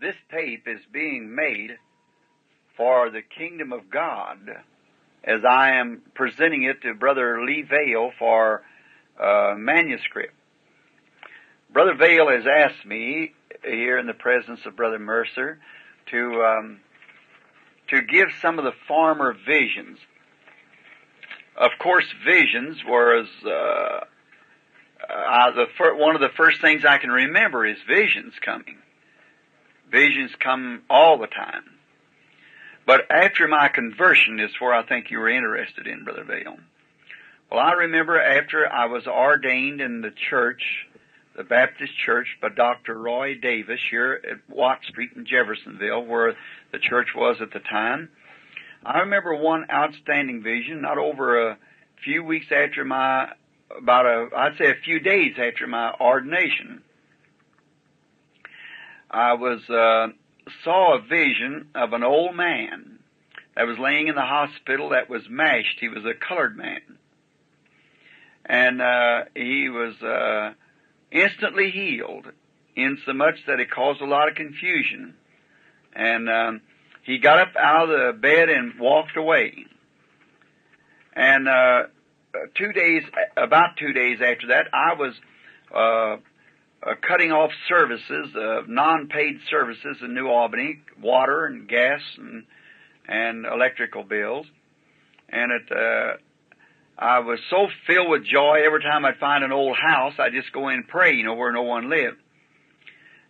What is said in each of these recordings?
This tape is being made for the kingdom of God as I am presenting it to Brother Lee Vale for manuscript. Brother Vale has asked me here in the presence of Brother Mercer to give some of the former visions. Of course, visions was one of the first things I can remember is visions coming. Visions come all the time. But after my conversion is where I think you were interested in, Brother Vale. Well, I remember after I was ordained in the church, the Baptist church, by Dr. Roy Davis here at Watt Street in Jeffersonville, where the church was at the time. I remember one outstanding vision, not over a few weeks after I'd say a few days after my ordination. I saw a vision of an old man that was laying in the hospital that was mashed. He was a colored man. And he was instantly healed, insomuch that it caused a lot of confusion. And he got up out of the bed and walked away. And about 2 days after that, I was cutting off services, non-paid services in New Albany, water and gas and electrical bills. And I was so filled with joy every time I'd find an old house, I'd just go in and pray, where no one lived.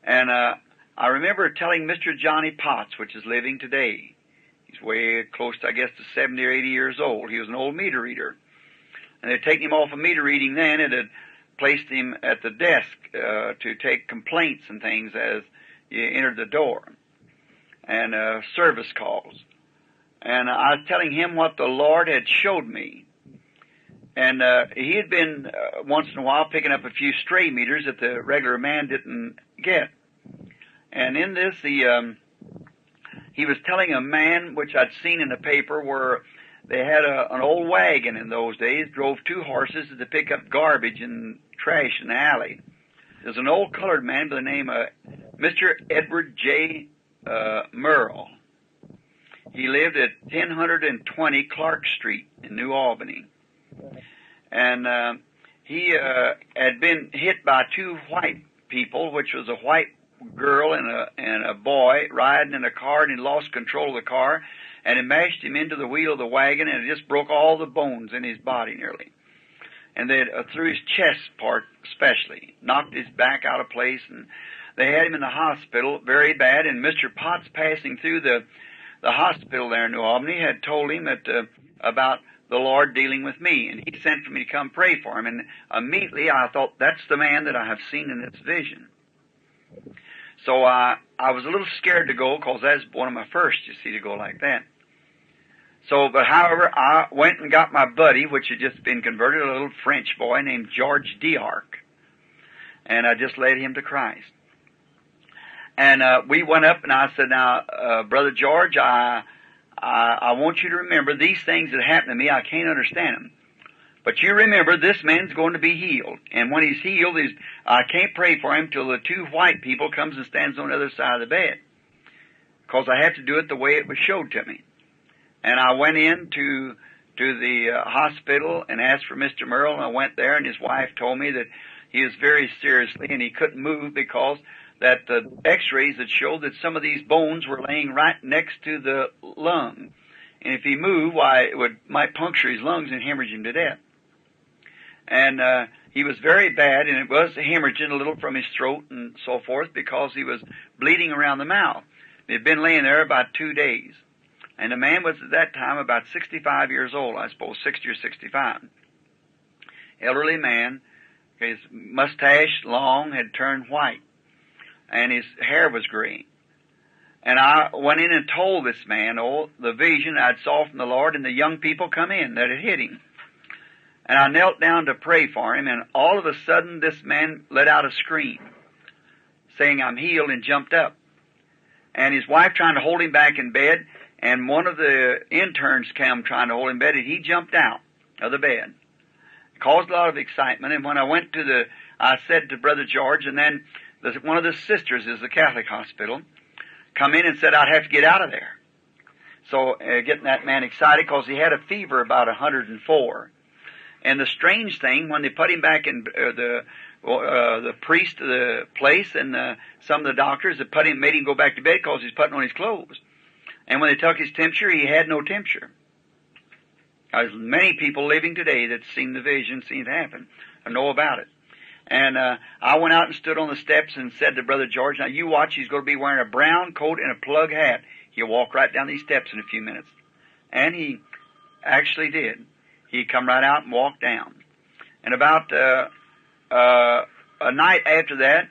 And I remember telling Mr. Johnny Potts, which is living today. He's way close to, I guess, to 70 or 80 years old. He was an old meter reader. And they'd taken him off of meter reading then and had placed him at the desk to take complaints and things as you entered the door, and service calls. And I was telling him what the Lord had showed me. And he had been, once in a while, picking up a few stray meters that the regular man didn't get. And in this, he was telling a man, which I'd seen in the paper, where they had an old wagon in those days, drove two horses to pick up garbage and trash in the alley. There's an old colored man by the name of Mr. Edward J. Merle. He lived at 1020 Clark Street in New Albany. And he had been hit by two white people, which was a white girl and a boy riding in a car, and he lost control of the car, and it mashed him into the wheel of the wagon, and it just broke all the bones in his body nearly. And they through his chest part especially, knocked his back out of place, and they had him in the hospital very bad. And Mr. Potts, passing through the hospital there in New Albany, had told him that about the Lord dealing with me, and he sent for me to come pray for him. And immediately I thought, that's the man that I have seen in this vision. So I was a little scared to go, because that's one of my first, to go like that. So, but however, I went and got my buddy, which had just been converted, a little French boy named George D'Arc. And I just led him to Christ. And we went up, and I said, now, Brother George, I want you to remember these things that happened to me, I can't understand them. But you remember, this man's going to be healed. And when he's healed, I can't pray for him till the two white people comes and stands on the other side of the bed. Because I have to do it the way it was showed to me. And I went in to the hospital and asked for Mr. Merle, and I went there, and his wife told me that he was very seriously, and he couldn't move because that the x-rays had showed that some of these bones were laying right next to the lung. And if he moved, why, it might puncture his lungs and hemorrhage him to death. And he was very bad, and it was hemorrhaging a little from his throat and so forth because he was bleeding around the mouth. He had been laying there about 2 days. And the man was at that time about 65 years old, I suppose, 60 or 65. Elderly man, his mustache, long, had turned white, and his hair was gray. And I went in and told this man, the vision I'd saw from the Lord, and the young people come in that had hit him. And I knelt down to pray for him, and all of a sudden this man let out a scream, saying, I'm healed, and jumped up. And his wife trying to hold him back in bed, and one of the interns came trying to hold him in bed, and he jumped out of the bed. It caused a lot of excitement, and when I went to I said to Brother George, and then one of the sisters is the Catholic hospital, come in and said I'd have to get out of there. So getting that man excited because he had a fever about 104. And the strange thing, when they put him back in the priest of the place and some of the doctors that made him go back to bed because he's putting on his clothes. And when they took his temperature, he had no temperature. There's many people living today that's seen the vision, seen it happen, or know about it. And I went out and stood on the steps and said to Brother George, now you watch, he's going to be wearing a brown coat and a plug hat. He'll walk right down these steps in a few minutes. And he actually did. He come right out and walked down. And about a night after that,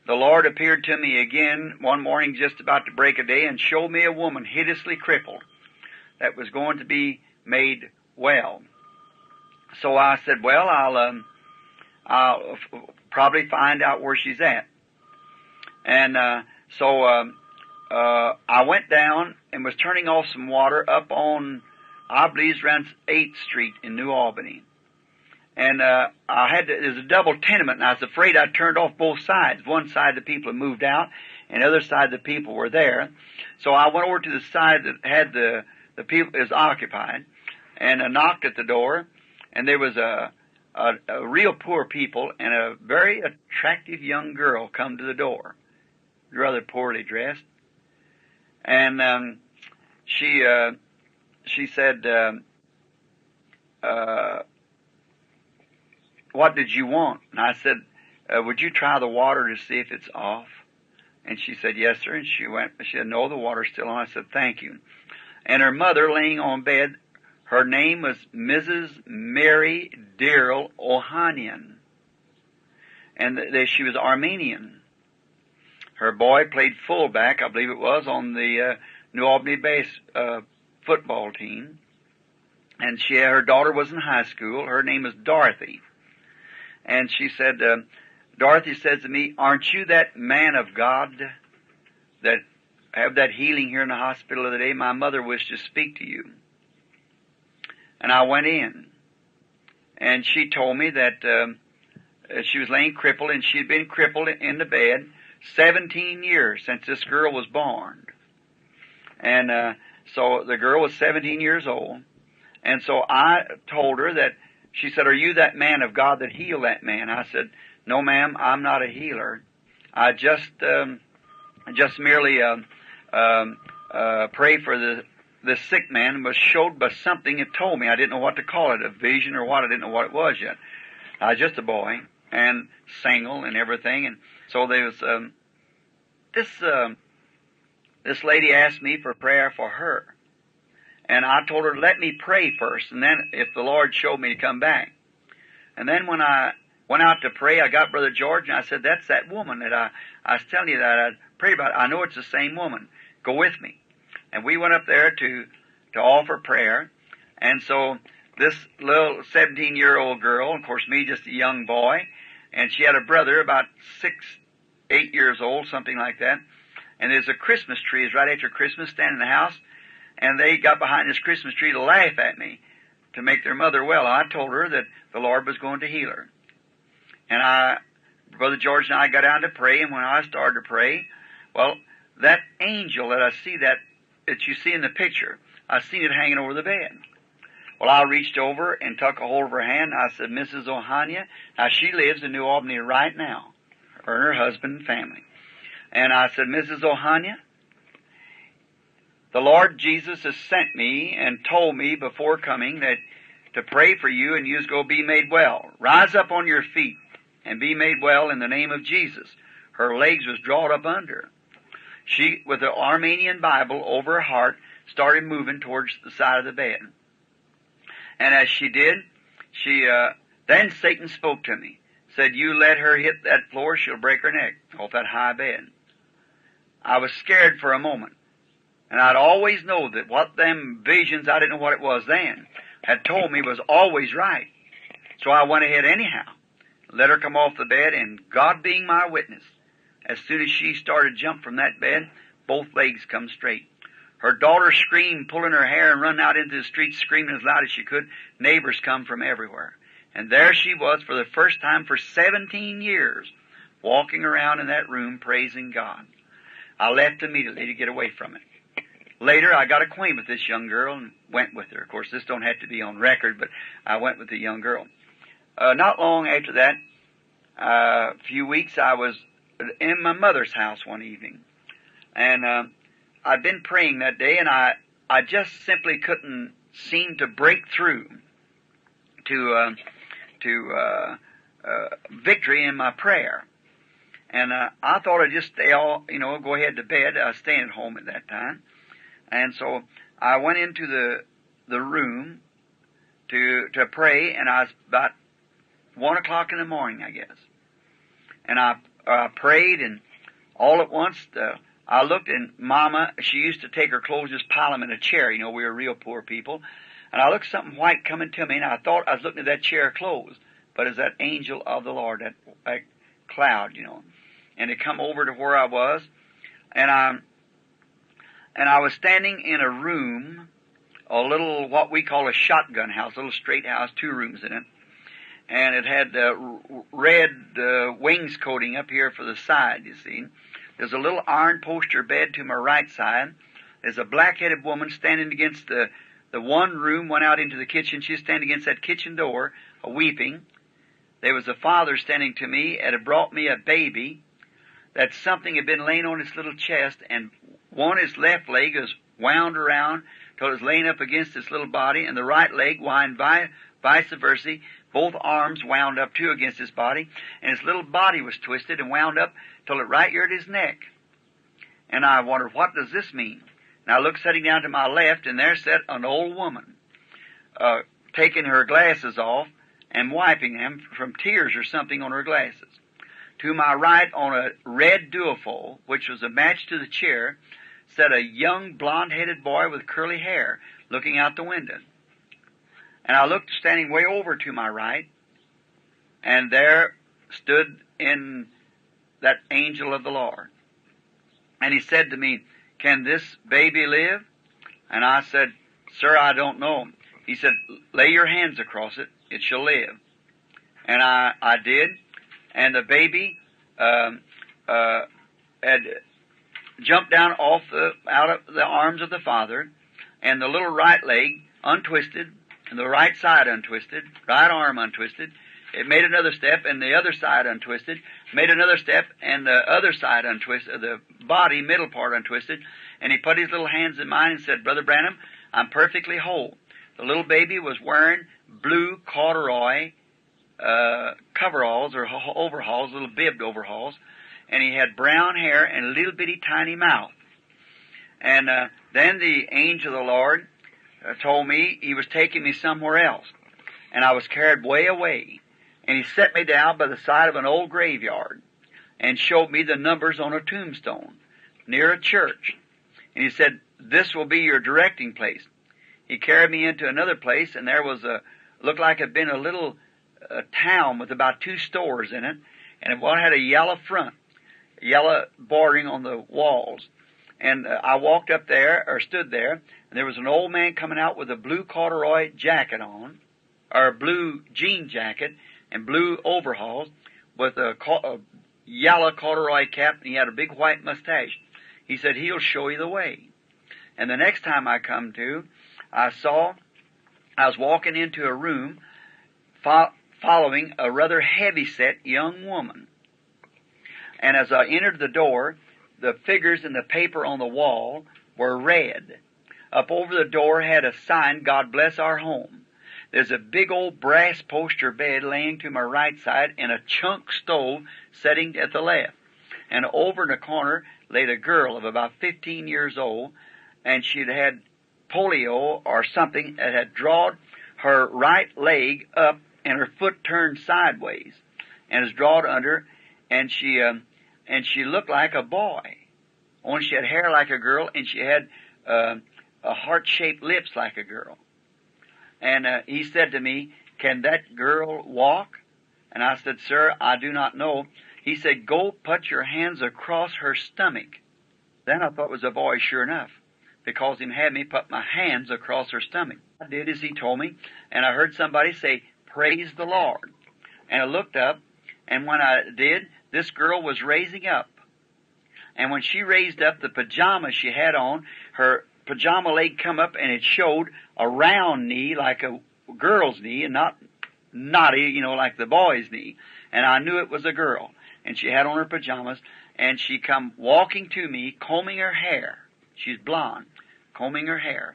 the Lord appeared to me again one morning just about to break of day and showed me a woman hideously crippled that was going to be made well. So I said, well, I'll probably find out where she's at. And so I went down and was turning off some water up on, I believe, around 8th Street in New Albany. And there's a double tenement, and I was afraid I turned off both sides. One side the people had moved out, and the other side the people were there. So I went over to the side that had the people is occupied, and I knocked at the door, and there was a real poor people and a very attractive young girl come to the door, rather poorly dressed. And she said, what did you want? And I said, would you try the water to see if it's off? And she said, yes, sir. And she said, no, the water's still on. I said, thank you. And her mother laying on bed, her name was Mrs. Mary Darrell Ohanian. And she was Armenian. Her boy played fullback, I believe it was, on the New Albany football team. And her daughter was in high school. Her name was Dorothy. And she said, Dorothy said to me, aren't you that man of God that have that healing here in the hospital the other day? My mother wished to speak to you. And I went in. And she told me that she was laying crippled, and she had been crippled in the bed 17 years since this girl was born. And so the girl was 17 years old. And so I told her that, she said, are you that man of God that healed that man? I said, no, ma'am, I'm not a healer. I just merely pray for the sick man, was showed by something it told me. I didn't know what to call it, a vision or what. I didn't know what it was yet. I was just a boy and single and everything. And so there was this lady asked me for prayer for her. And I told her, let me pray first, and then if the Lord showed me to come back. And then when I went out to pray, I got Brother George, and I said, that's that woman that I was telling you that I prayed about. I know it's the same woman. Go with me. And we went up there to offer prayer. And so this little 17-year-old girl, of course me, just a young boy, and she had a brother about 8 years old, something like that. And there's a Christmas tree, it's right after Christmas, standing in the house. And they got behind this Christmas tree to laugh at me, to make their mother well. I told her that the Lord was going to heal her. And Brother George and I got down to pray, and when I started to pray, well, that angel that I see that you see in the picture, I seen it hanging over the bed. Well, I reached over and took a hold of her hand, and I said, Mrs. Ohania, now she lives in New Albany right now, her and her husband and family. And I said, Mrs. Ohania, the Lord Jesus has sent me and told me before coming that to pray for you and you's going to be made well. Rise up on your feet and be made well in the name of Jesus. Her legs was drawn up under her. She, with the Armenian Bible over her heart, started moving towards the side of the bed. And as she did, then Satan spoke to me. Said, you let her hit that floor, she'll break her neck off that high bed. I was scared for a moment. And I'd always know that what them visions, I didn't know what it was then, had told me was always right. So I went ahead anyhow, let her come off the bed, and God being my witness, as soon as she started to jump from that bed, both legs come straight. Her daughter screamed, pulling her hair, and run out into the street screaming as loud as she could. Neighbors come from everywhere. And there she was for the first time for 17 years, walking around in that room praising God. I left immediately to get away from it. Later, I got acquainted with this young girl and went with her. Of course, this don't have to be on record, but I went with the young girl. Not long after that, a few weeks, I was in my mother's house one evening. And I'd been praying that day, and I just simply couldn't seem to break through to victory in my prayer. And I thought I'd just stay go ahead to bed. I was staying at home at that time. And so I went into the room to pray, and I was about 1 o'clock in the morning, I guess. And I prayed, and all at once I looked, and Mama, she used to take her clothes, just pile them in a chair. We were real poor people. And I looked something white coming to me, and I thought I was looking at that chair of clothes. But it's that angel of the Lord, that cloud, And it come over to where I was, and I was standing in a room, a little, what we call a shotgun house, a little straight house, 2 rooms in it. And it had red wainscoting up here for the side, you see. There's a little iron poster bed to my right side. There's a black-headed woman standing against the one room, went out into the kitchen. She's standing against that kitchen door, weeping. There was a father standing to me and had brought me a baby, that something had been laying on his little chest, and his left leg was wound around till it was laying up against his little body, and the right leg wound vice versa, both arms wound up too against his body, and his little body was twisted and wound up till it right here at his neck. And I wondered, what does this mean? And I looked sitting down to my left, and there sat an old woman, taking her glasses off and wiping them from tears or something on her glasses. To my right, on a red duofold, which was a match to the chair, sat a young blonde-headed boy with curly hair looking out the window. And I looked standing way over to my right, and there stood in that angel of the Lord. And he said to me, "Can this baby live?" And I said, "Sir, I don't know." He said, "Lay your hands across it, it shall live." And I did, and the baby had jumped down out of the arms of the father, and the little right leg untwisted, and the right side untwisted, right arm untwisted. It made another step, and the other side untwisted, made another step, and the other side untwisted, the body, middle part untwisted, and he put his little hands in mine and said, "Brother Branham, I'm perfectly whole." The little baby was wearing blue corduroy coveralls or overalls, little bibbed overalls, and he had brown hair and a little bitty tiny mouth. And then the angel of the Lord told me he was taking me somewhere else, and I was carried way away, and he set me down by the side of an old graveyard and showed me the numbers on a tombstone near a church, and he said, "This will be your directing place." He carried me into another place, and there was looked like it had been a little town with about 2 stores in it, and one had a yellow front, yellow bordering on the walls. And I walked up there, or stood there, and there was an old man coming out with a blue corduroy jacket on, or a blue jean jacket, and blue overalls, with a yellow corduroy cap, and he had a big white mustache. He said, "He'll show you the way." And the next time I come to, I was walking into a room following a rather heavy-set young woman. And as I entered the door, the figures in the paper on the wall were red. Up over the door had a sign, "God bless our home." There's a big old brass poster bed laying to my right side, and a chunk stove setting at the left. And over in the corner laid a girl of about 15 years old, and she'd had polio or something that had drawn her right leg up and her foot turned sideways and is drawn under, and she looked like a boy. Only she had hair like a girl, and she had a heart-shaped lips like a girl. And he said to me, "Can that girl walk?" And I said, "Sir, I do not know." He said, "Go put your hands across her stomach." Then I thought it was a boy sure enough, because he had me put my hands across her stomach. I did as he told me, and I heard somebody say, "Praise the Lord." And I looked up, and when I did, this girl was raising up. And when she raised up the pajamas she had on, her pajama leg come up and it showed a round knee like a girl's knee and not knotty, like the boy's knee. And I knew it was a girl. And she had on her pajamas, and she come walking to me, combing her hair. She's blonde, combing her hair.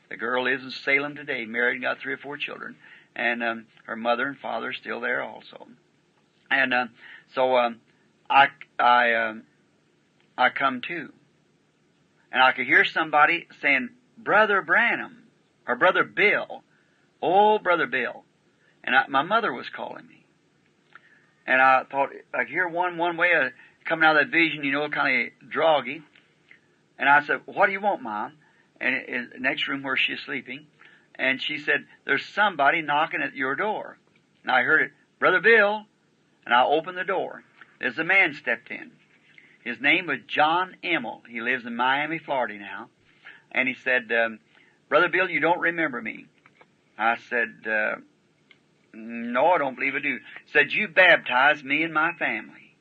The girl lives in Salem today, married and got 3 or 4 children. And her mother and father are still there also. And so I come to. And I could hear somebody saying, Brother Branham, or Brother Bill. Oh, Brother Bill. And my mother was calling me. And I thought, I could hear one way of coming out of that vision, kind of droggy. And I said, what do you want, Mom? And in the next room where she's sleeping. And she said, there's somebody knocking at your door. And I heard it, Brother Bill. And I opened the door. There's a man stepped in. His name was John Emmel. He lives in Miami, Florida now. And he said, Brother Bill, you don't remember me. I said, no, I don't believe I do. Said, you baptized me and my family.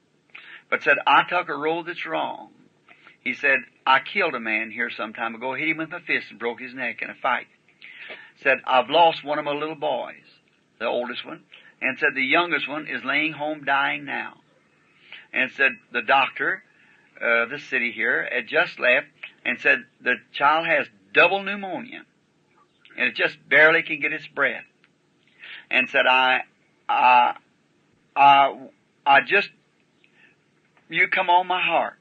But said, I took a road that's wrong. He said, I killed a man here some time ago, hit him with my fist and broke his neck in a fight. Said, I've lost one of my little boys, the oldest one. And said, the youngest one is laying home dying now. And said, the doctor, the city here, had just left and said, the child has double pneumonia. And it just barely can get its breath. And said, you come on my heart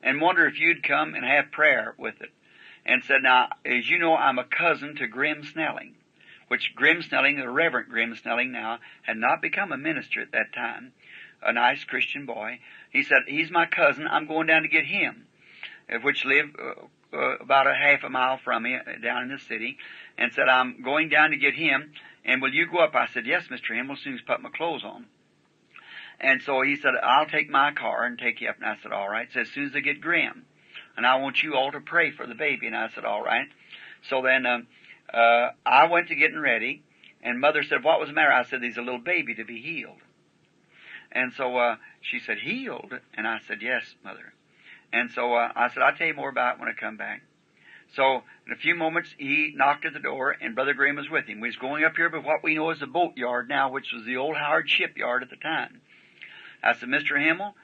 and wonder if you'd come and have prayer with it. And said, now, as you know, I'm a cousin to Grim Snelling, which Grim Snelling, the Reverend Grim Snelling now, had not become a minister at that time, a nice Christian boy. He said, he's my cousin, I'm going down to get him, which lived about a half a mile from me down in the city, and said, I'm going down to get him, and will you go up? I said, yes, Mr. Himmel, as soon as I put my clothes on. And so he said, I'll take my car and take you up. And I said, all right. He said, as soon as I get Grim. And I want you all to pray for the baby. And I said, all right. So then I went to getting ready. And Mother said, what was the matter? I said, he's a little baby to be healed. And so she said, healed? And I said, yes, Mother. And so I said, I'll tell you more about it when I come back. So in a few moments, he knocked at the door, and Brother Graham was with him. We was going up here by what we know as the boatyard now, which was the old Howard shipyard at the time. I said, Mr. Himmel,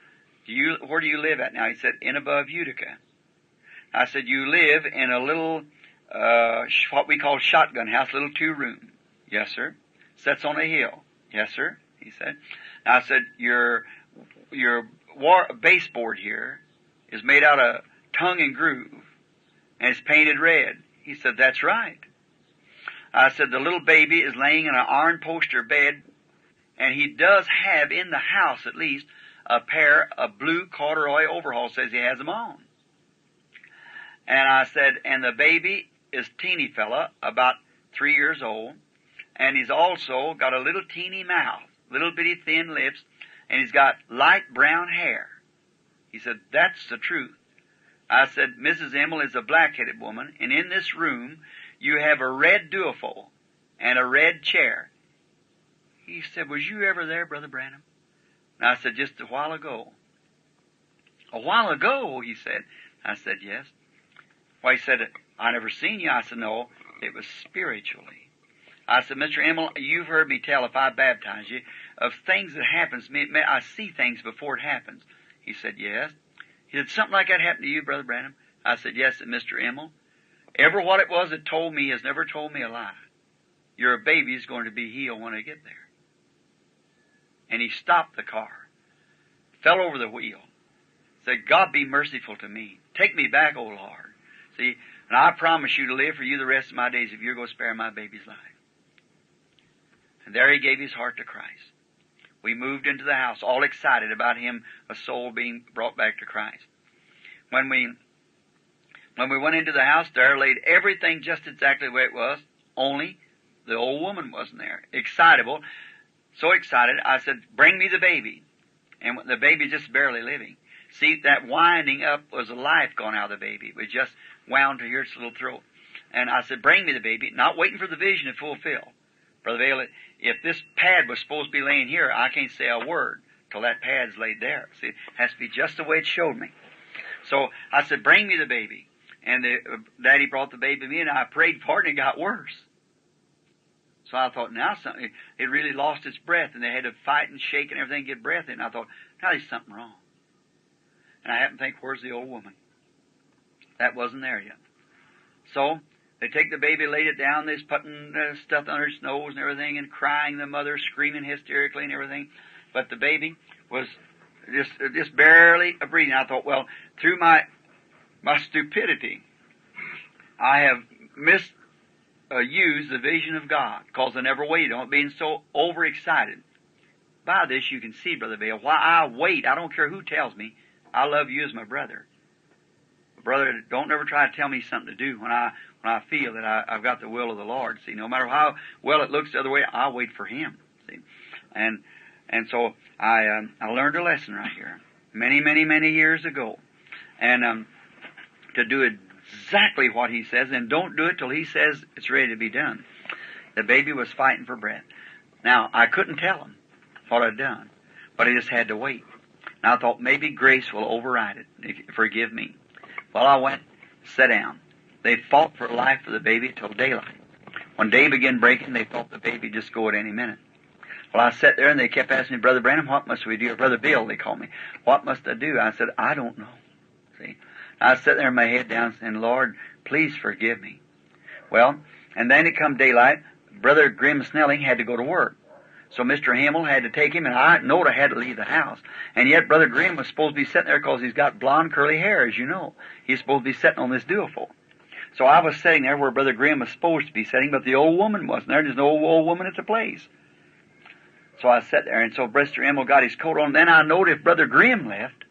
where do you live at now? He said, in above Utica. I said, you live in a little, what we call shotgun house, little 2-room. Yes, sir. Sets on a hill. Yes, sir, he said. I said, your baseboard here is made out of tongue and groove, and it's painted red. He said, that's right. I said, the little baby is laying in an iron poster bed, and he does have in the house at least a pair of blue corduroy overalls, says he has them on. And I said, and the baby is teeny fella, about 3 years old, and he's also got a little teeny mouth, little bitty thin lips, and he's got light brown hair. He said, that's the truth. I said, Mrs. Emmel is a black-headed woman, and in this room you have a red duophile and a red chair. He said, was you ever there, Brother Branham? And I said, just a while ago. A while ago, he said. I said, yes. Well, he said, I never seen you. I said, no, it was spiritually. I said, Mr. Emmel, you've heard me tell, if I baptize you, of things that happens to me. I see things before it happens. He said, yes. He said, something like that happened to you, Brother Branham? I said, yes, Mr. Emmel. Ever what it was that told me has never told me a lie. Your baby's going to be healed when I get there. And he stopped the car, fell over the wheel, said, God be merciful to me. Take me back, O Lord. See, and I promise you to live for you the rest of my days if you're going to spare my baby's life. And there he gave his heart to Christ. We moved into the house, all excited about him, a soul being brought back to Christ. When we went into the house, there laid everything just exactly the way it was, only the old woman wasn't there. Excitable. So excited, I said, bring me the baby. And the baby just barely living. See, that winding up was the life gone out of the baby. It was just wound to its little throat. And I said, bring me the baby, not waiting for the vision to fulfill. Brother Vale, if this pad was supposed to be laying here, I can't say a word till that pad's laid there. See, it has to be just the way it showed me. So I said, bring me the baby. And Daddy brought the baby to me, and I prayed for it, and it got worse. So I thought, now something, it really lost its breath, and they had to fight and shake and everything to get breath in. I thought, now there's something wrong. And I happened to think, where's the old woman? That wasn't there yet. So they take the baby, laid it down, they's putting stuff under its nose and everything, and crying, the mother screaming hysterically and everything. But the baby was just barely breathing. I thought, well, through my stupidity, I have misused the vision of God, because I never waited on it, being so overexcited. By this you can see, Brother Bill, why I wait. I don't care who tells me. I love you as my brother. Brother, don't ever try to tell me something to do when I feel that I've got the will of the Lord. See, no matter how well it looks the other way, I'll wait for Him. See, and so I learned a lesson right here, many years ago, and to do exactly what He says, and don't do it till He says it's ready to be done. The baby was fighting for breath. Now I couldn't tell him what I'd done, but I just had to wait. And I thought maybe grace will override it. Forgive me. Well, I went, sat down. They fought for life for the baby till daylight. When day began breaking, they thought the baby just go at any minute. Well, I sat there and they kept asking me, Brother Branham, what must we do? Or Brother Bill, they called me. What must I do? I said, I don't know. See, I sat there with my head down and, Lord, please forgive me. Well, and then it come daylight. Brother Grim Snelling had to go to work. So Mr. Himmel had to take him, and I knowed I had to leave the house. And yet Brother Grimm was supposed to be sitting there because he's got blonde curly hair, as you know. He's supposed to be sitting on this duophone. So I was sitting there where Brother Grimm was supposed to be sitting, but the old woman wasn't there. There's no old woman at the place. So I sat there, and so Mr. Himmel got his coat on. Then I knowed if Brother Grimm left,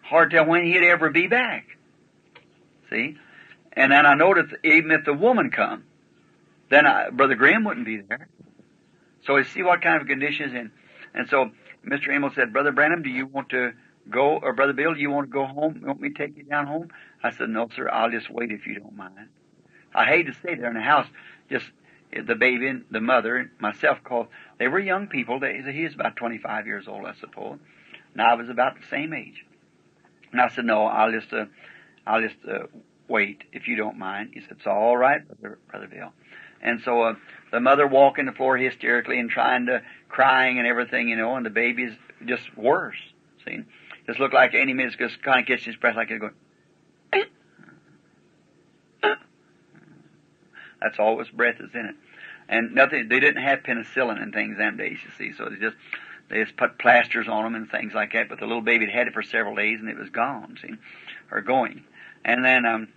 hard to tell when he'd ever be back. See? And then I knowed even if the woman come, then Brother Grimm wouldn't be there. So you see what kind of conditions in. And so Mr. Himmel said, Brother Branham, do you want to go, or Brother Bill, do you want to go home? You want me to take you down home? I said, no, sir, I'll just wait if you don't mind. I hate to stay there in the house, just the baby and the mother and myself, because they were young people. He was about 25 years old, I suppose. And I was about the same age. And I said, no, I'll just wait if you don't mind. He said, it's all right, Brother Bill. And so the mother walking the floor hysterically and crying and everything, you know, and the baby's just worse. See, just looked like any minute just kind of catching his breath like it going. That's all his breath is in it, and nothing. They didn't have penicillin and things them days, you see. So they just put plasters on them and things like that. But the little baby had it for several days and it was gone. See, or going, and then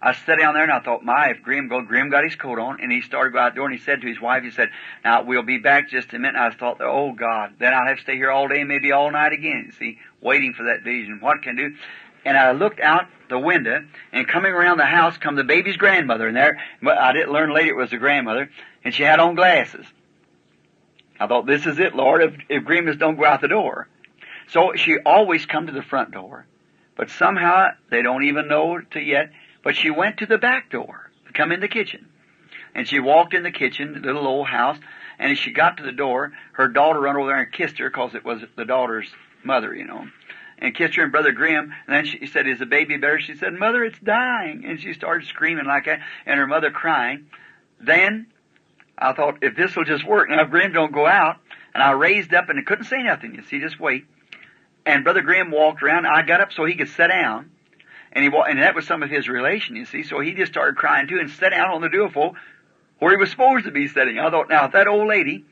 I sat down there and I thought, if Grim got his coat on, and he started to go out the door, and he said to his wife, he said, now we'll be back just a minute. And I thought, oh God, then I'll have to stay here all day, maybe all night again, you see, waiting for that vision. What can I do? And I looked out the window, and coming around the house come the baby's grandmother in there. But I didn't learn later it was the grandmother, and she had on glasses. I thought, this is it, Lord, if Grimm's don't go out the door. So she always come to the front door, but somehow they don't even know it yet. But she went to the back door to come in the kitchen. And she walked in the kitchen, the little old house, and as she got to the door, her daughter ran over there and kissed her, because it was the daughter's mother, you know, and kissed her and Brother Grimm. And then she said, is the baby better? She said, Mother, it's dying. And she started screaming like that, and her mother crying. Then I thought, if this will just work, now if Grimm don't go out, and I raised up, and I couldn't say nothing, you see, just wait. And Brother Grimm walked around. I got up so he could sit down. And that was some of his relation, you see. So he just started crying too and sat down on the duophone where he was supposed to be sitting. I thought, now if that old lady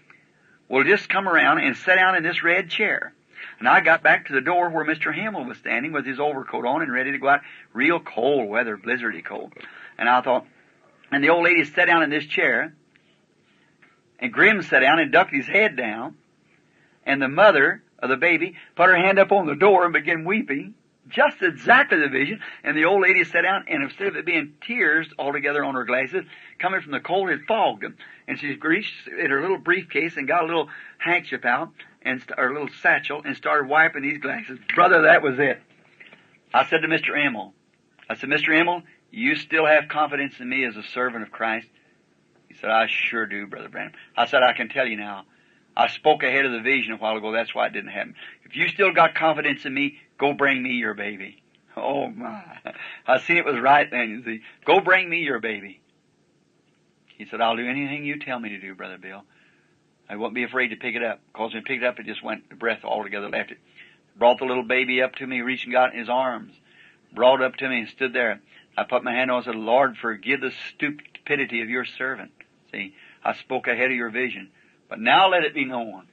will just come around and sit down in this red chair. And I got back to the door where Mr. Himmel was standing with his overcoat on and ready to go out. Real cold weather, blizzardy cold. And I thought, and the old lady sat down in this chair, and Grimm sat down and ducked his head down, and the mother of the baby put her hand up on the door and began weeping. Just exactly the vision. And the old lady sat down, and instead of it being tears altogether on her glasses, coming from the cold, it fogged them. And she reached in her little briefcase and got a little handkerchief out, or a little satchel, and started wiping these glasses. Brother, that was it. I said to Mr. Emmel, Mr. Emmel, you still have confidence in me as a servant of Christ? He said, I sure do, Brother Branham. I said, I can tell you now. I spoke ahead of the vision a while ago. That's why it didn't happen. If you still got confidence in me, Go bring me your baby. Oh, my. I seen it was right then, you see. Go bring me your baby. He said, I'll do anything you tell me to do, Brother Bill. I won't be afraid to pick it up. Because when I picked it up, it just went, the breath altogether left it. Brought the little baby up to me, reached and got it in his arms. Brought it up to me and stood there. I put my hand on it and said, Lord, forgive the stupidity of your servant. See, I spoke ahead of your vision. But now let it be known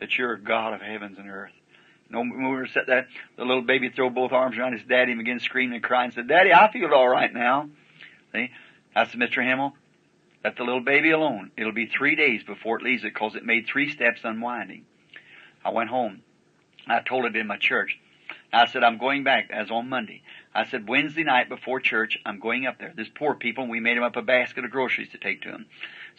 that you're a God of heavens and earth. No, when we were set there, the little baby threw both arms around his daddy and began screaming and crying and said, Daddy, I feel all right now. See, I said, Mr. Himmel, let the little baby alone. It'll be 3 days before it leaves it because it made 3 steps unwinding. I went home. I told it in my church. I said, I'm going back as on Monday. I said, Wednesday night before church, I'm going up there. There's poor people, and we made them up a basket of groceries to take to them.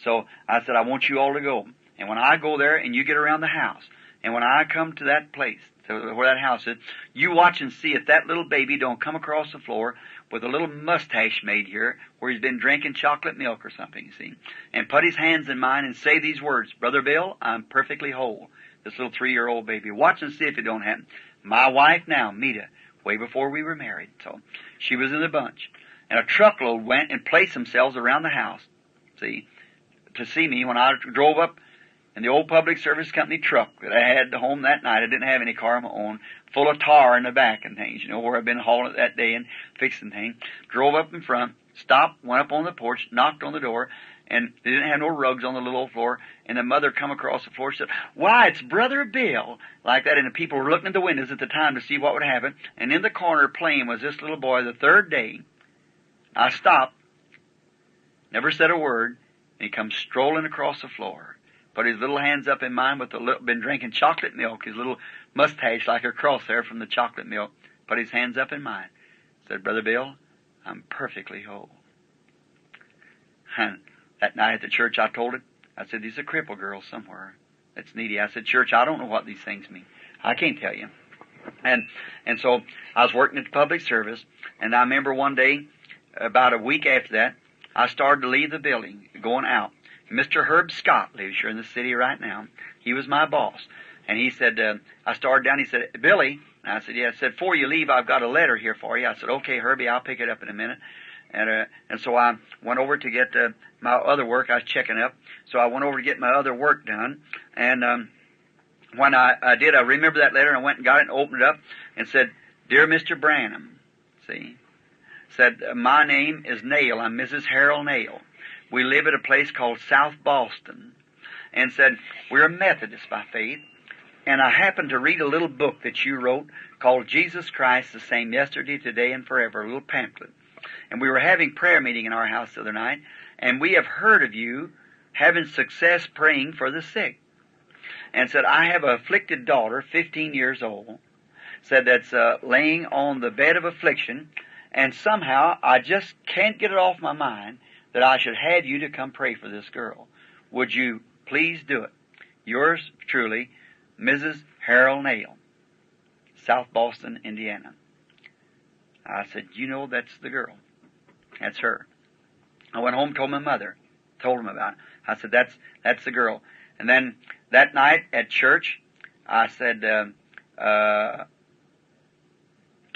So I said, I want you all to go. And when I go there and you get around the house, and when I come to that place, to where that house is, you watch and see if that little baby don't come across the floor with a little mustache made here where he's been drinking chocolate milk or something, you see, and put his hands in mine and say these words, Brother Bill, I'm perfectly whole. This little 3-year-old baby. Watch and see if it don't happen. My wife now, Mita, way before we were married, so she was in the bunch. And a truckload went and placed themselves around the house, see, to see me when I drove up in the old public service company truck that I had home that night. I didn't have any car of my own, full of tar in the back and things, you know, where I'd been hauling it that day and fixing things. Drove up in front, stopped, went up on the porch, knocked on the door, and they didn't have no rugs on the little old floor. And the mother come across the floor and said, Why, it's Brother Bill, like that. And the people were looking at the windows at the time to see what would happen. And in the corner playing was this little boy the third day. I stopped, never said a word, and he comes strolling across the floor. Put his little hands up in mine with the little, been drinking chocolate milk, his little mustache like a crosshair from the chocolate milk. Put his hands up in mine. Said, Brother Bill, I'm perfectly whole. And that night at the church I told it, I said, there's a cripple girl somewhere that's needy. I said, church, I don't know what these things mean. I can't tell you. And so I was working at the public service, and I remember one day, about a week after that, I started to leave the building, going out. Mr. Herb Scott lives here in the city right now. He was my boss. And he said, I started down, he said, Billy, and I said, yeah. I said, before you leave, I've got a letter here for you. I said, okay, Herbie, I'll pick it up in a minute. And so I went over to get my other work. I was checking up. So I went over to get my other work done. And when I did, I remember that letter, and I went and got it and opened it up and said, Dear Mr. Branham, see, said, my name is Nail. I'm Mrs. Harold Nail. We live at a place called South Boston. And said, we're Methodists by faith. And I happened to read a little book that you wrote called Jesus Christ, the Same Yesterday, Today, and Forever, a little pamphlet. And we were having prayer meeting in our house the other night, and we have heard of you having success praying for the sick. And said, I have an afflicted daughter, 15 years old, said that's laying on the bed of affliction, and somehow I just can't get it off my mind that I should have you to come pray for this girl. Would you please do it? Yours truly, Mrs. Harold Nail, South Boston, Indiana. I said, you know, that's the girl. That's her. I went home, told my mother, told him about it. I said, that's the girl. And then that night at church, I said to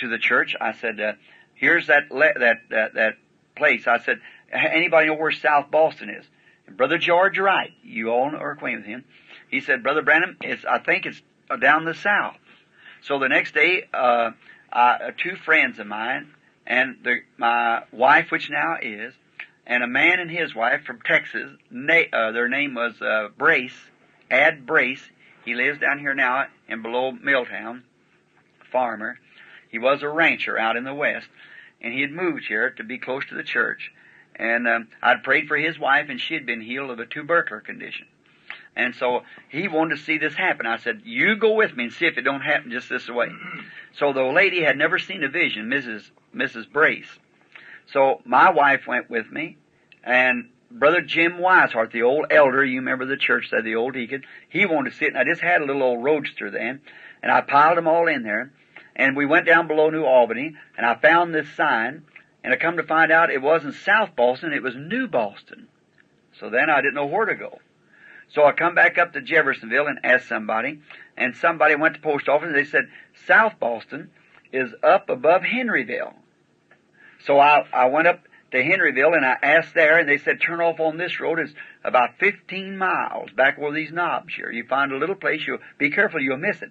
the church, I said, here's that place. I said, anybody know where South Boston is? And Brother George Wright, you all are acquainted with him. He said, Brother Branham, I think it's down the south. So the next day, 2 friends of mine, and my wife, which now is, and a man and his wife from Texas, their name was Ad Brace. He lives down here now in below Milltown, farmer. He was a rancher out in the west, and he had moved here to be close to the church. And I'd prayed for his wife, and she had been healed of a tubercular condition. And so he wanted to see this happen. I said, you go with me and see if it don't happen just this way. So the lady had never seen a vision, Mrs. Brace. So my wife went with me, and Brother Jim Weishart, the old elder, you remember the church there, the old deacon, he wanted to see it. And I just had a little old roadster then, and I piled them all in there. And we went down below New Albany, and I found this sign, and I come to find out it wasn't South Boston, it was New Boston. So then I didn't know where to go. So I come back up to Jeffersonville and asked somebody, and somebody went to the post office, and they said, South Boston, is up above Henryville. So I went up to Henryville and I asked there, and they said, turn off on this road. It's about 15 miles back where these knobs here. You find a little place, you'll be careful, you'll miss it.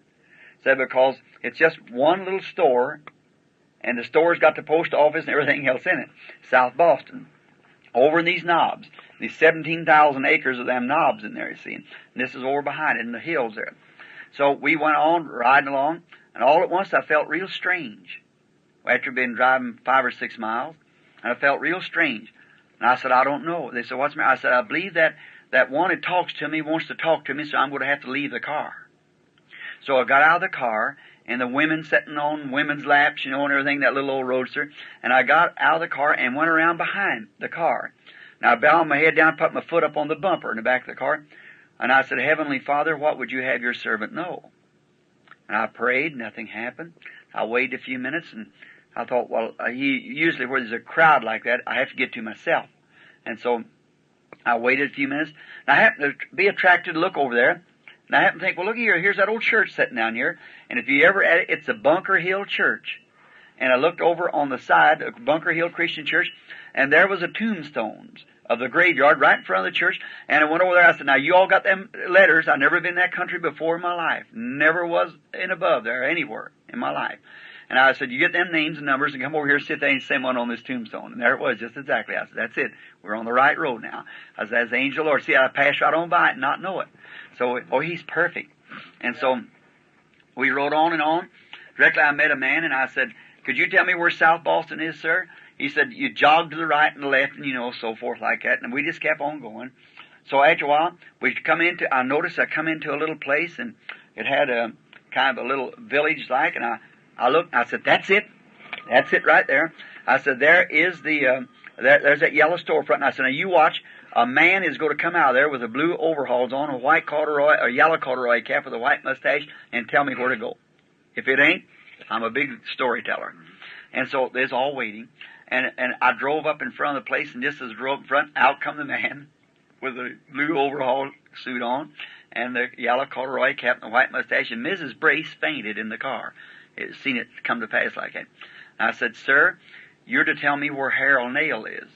Said because it's just one little store, and the store's got the post office and everything else in it. South Boston. Over in these knobs. These 17,000 acres of them knobs in there, you see. And this is over behind it in the hills there. So we went on riding along, and all at once I felt real strange. After being driving 5 or 6 miles, and I felt real strange. And I said, I don't know. They said, what's the matter? I said, I believe that one that talks to me wants to talk to me, so I'm going to have to leave the car. So I got out of the car, and the women sitting on women's laps, and everything, that little old roadster. And I got out of the car and went around behind the car. Now I bowed my head down, put my foot up on the bumper in the back of the car. And I said, Heavenly Father, what would you have your servant know? And I prayed, nothing happened. I waited a few minutes, and I thought, well, usually where there's a crowd like that, I have to get to myself. And so I waited a few minutes, and I happened to be attracted to look over there. And I happened to think, well, look here, here's that old church sitting down here. And if you ever at it, it's a Bunker Hill Church. And I looked over on the side of Bunker Hill Christian Church, and there was a tombstones of the graveyard right in front of the church. And I went over there, I said, now you all got them letters. I've never been in that country before in my life. Never was in above there anywhere in my life. And I said, you get them names and numbers and come over here and sit there and say one on this tombstone. And there it was, just exactly. I said, that's it. We're on the right road now. I said, that's the angel of the Lord. See, I passed right on by it and not know it. So, he's perfect. And so we rode on and on. Directly I met a man and I said, could you tell me where South Boston is, sir? He said, you jog to the right and the left and, so forth like that. And we just kept on going. So after a while, I noticed I come into a little place and it had a kind of a little village like, and I looked, I said, that's it. That's it right there. I said, there is there's that yellow storefront. And I said, now you watch, a man is going to come out of there with a blue overalls on, a white corduroy, or yellow corduroy cap with a white mustache, and tell me where to go. If it ain't, I'm a big storyteller. And so there's all waiting. And I drove up in front of the place, and just as I drove in front, out come the man with the blue overall suit on, and the yellow corduroy cap and the white mustache, and Mrs. Brace fainted in the car. Seen it come to pass like that. I said, sir, you're to tell me where Harold Nail is.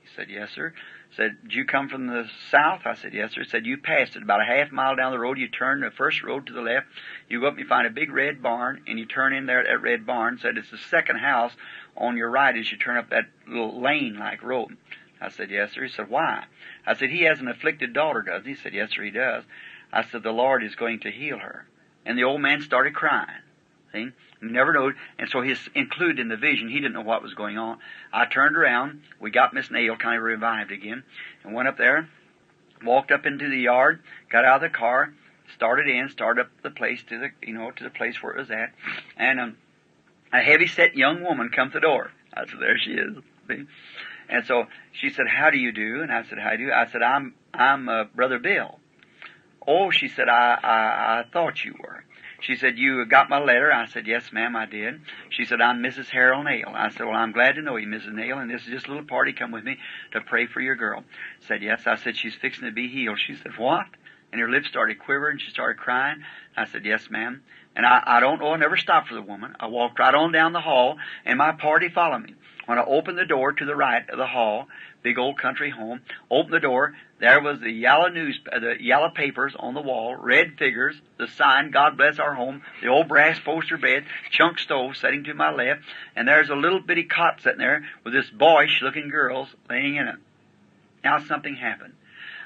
He said, yes, sir. Said, did you come from the south? I said, yes, sir. He said, you passed it about a half mile down the road. You turn the first road to the left. You go up and you find a big red barn, and you turn in there at that red barn. Said, it's the second house on your right as you turn up that little lane-like road. I said, yes, sir. He said, why? I said, he has an afflicted daughter, does he? He said, yes, sir, he does. I said, the Lord is going to heal her. And the old man started crying. See? He never knew. And so he's included in the vision. He didn't know what was going on. I turned around. We got Miss Nail kind of revived again. And went up there, walked up into the yard, got out of the car, started up the place to the place where it was at. And a heavy-set young woman come to the door. I said, there she is. See? And so she said, how do you do? And I said, how do you? I said, I'm Brother Bill. Oh, she said, I thought you were. She said, you got my letter? I said, yes, ma'am, I did. She said, I'm Mrs. Harold Nail. I said, well, I'm glad to know you, Mrs. Nail, and this is just a little party. Come with me to pray for your girl. Said, yes. I said, she's fixing to be healed. She said, what? And her lips started quivering. She started crying. I said, yes, ma'am. And I don't know, I never stopped for the woman. I walked right on down the hall, and my party followed me. When I opened the door to the right of the hall, big old country home, opened the door, there was the yellow papers on the wall, red figures, the sign, God bless our home, the old brass poster bed, chunk stove sitting to my left, and there's a little bitty cot sitting there with this boyish-looking girl laying in it. Now something happened.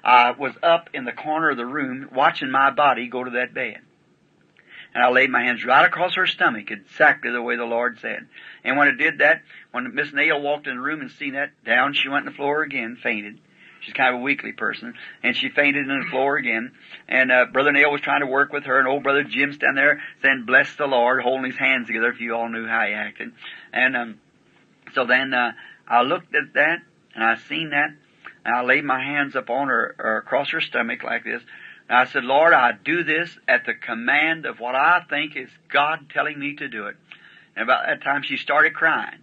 I was up in the corner of the room watching my body go to that bed. And I laid my hands right across her stomach, exactly the way the Lord said. And when I did that, when Miss Nail walked in the room and seen that, down she went on the floor again, fainted. She's kind of a weakly person, and she fainted on the floor again. And Brother Nail was trying to work with her, and old Brother Jim standing there saying, bless the Lord, holding his hands together, if you all knew how he acted. And so then I looked at that, and I seen that, and I laid my hands up on her, or across her stomach like this. And I said, Lord, I do this at the command of what I think is God telling me to do it. And about that time she started crying.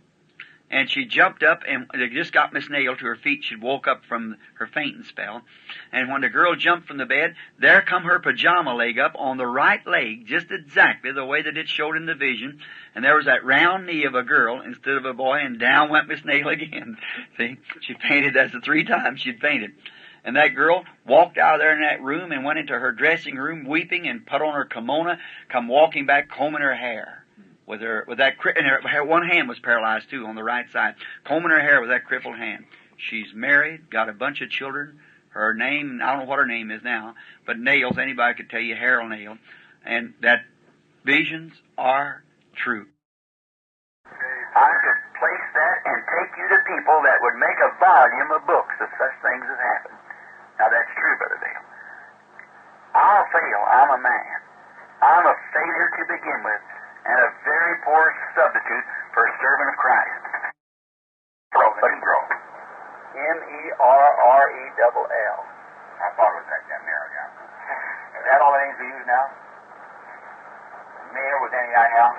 and she jumped up, and they just got Miss Nail to her feet. She'd woke up from her fainting spell. And when the girl jumped from the bed, there come her pajama leg up on the right leg, just exactly the way that it showed in the vision. And there was that round knee of a girl instead of a boy, and down went Miss Nail again. See, she fainted. That's the 3 times she'd fainted. And that girl walked out of there in that room and went into her dressing room weeping and put on her kimono, come walking back combing her hair. With that, and her one hand was paralyzed too on the right side, combing her hair with that crippled hand. She's married, got a bunch of children. Her name, I don't know what her name is now, but Nails, anybody could tell you, Harold Nail. And that visions are true. I could place that and take you to people that would make a volume of books if such things had happened. Now that's true, Brother Dale. I'll fail. I'm a man. I'm a failure to begin with, and a very poor substitute for a servant of Christ. Grow. M-E-R-R-E-double-L. I thought it was that damn narrow down. Is that all the names we use now? Mail with N-E-I-L?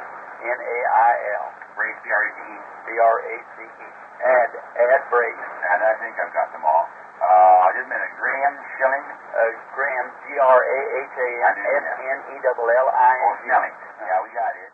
N-A-I-L. Brace, B-R-A-C-E. B-R-A-C-E. Add Brace. And I think I've got them all. Just a minute. Graham, Schilling. Graham, G-R-A-H-A-M-S-N-E-double-L-I-N-G. Oh, Schilling. Yeah, we got it.